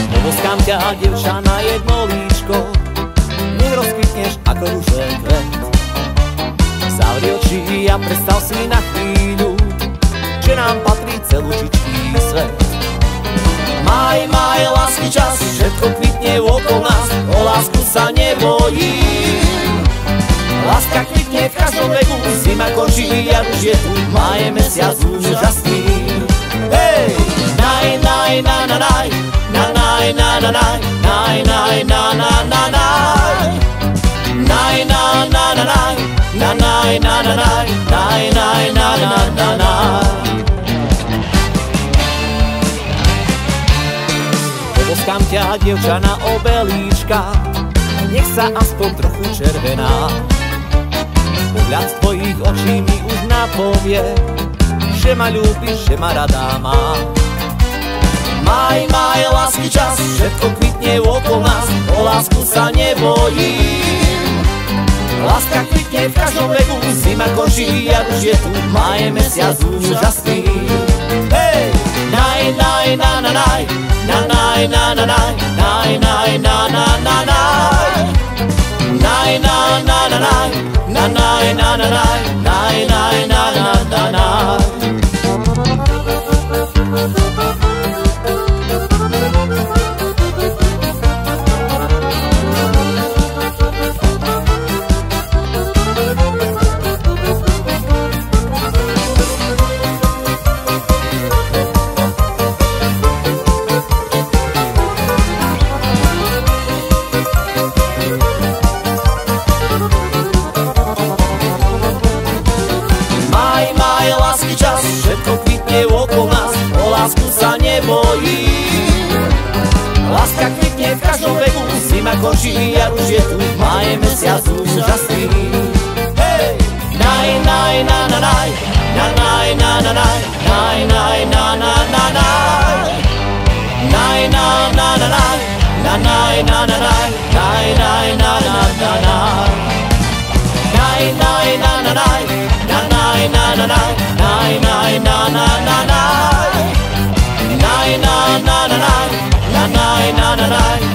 Poboskám ťa, dievča, na jedno líčko, nech rozkvitneš ako ružen kvet. Zavri oči a predstav si na chvíľu, že nám patrí celúčičký svet. Maj, lásky čas, všetko kvitne okolo nás, o lásku sa nebojím. Láska kvitne v každom veku, zima končí, jar už je tu, maj je mesiac úžasný. Hej! Naj, naj, na, na, naj, na, naj, na, na, naj, naj, naj, na, na, na, naj. Naj, na, na, na, naj, na, naj, na, na, naj, naj, naj, na, na, na, naj. Poboskám ťa, dievča, na obelíčka, nech sa aspoň trochu červená. Pohľad z tvojich očí mi už napovie, že ma ľúbiš, že ma rada má. Maj, lásky čas, všetko kvitne okolo nás, o lásku sa nebojím. Láska kvitne v každom veku, zima končí, jar už je tu, maj je mesiac úžasný. Hej! Naj, naj, na, na, naj, na, naj, na, na, naj, naj, naj, na, na, na, naj. Naj, na, na, na, naj, na, naj, na, na, naj, naj, naj, na, na, na, naj. Všetko kvitne okolo nás, o lásku sa nebojím. Láska kvitne v každom veku, zima končí, jar už je tu, maj je mesiac úžasný. Hej! Naj, naj, na, na, naj, na, naj, na, na, naj, naj, naj, na, na, na, naj. Naj, na, na, na, naj, na, naj, na, na, naj, naj, naj, na, na, na, naj. Naj, naj, na, na, naj, na, naj, na, na, naj, naj, naj, na, na, na, naj. Naj, na, na, na, naj, na, naj, na, na, naj.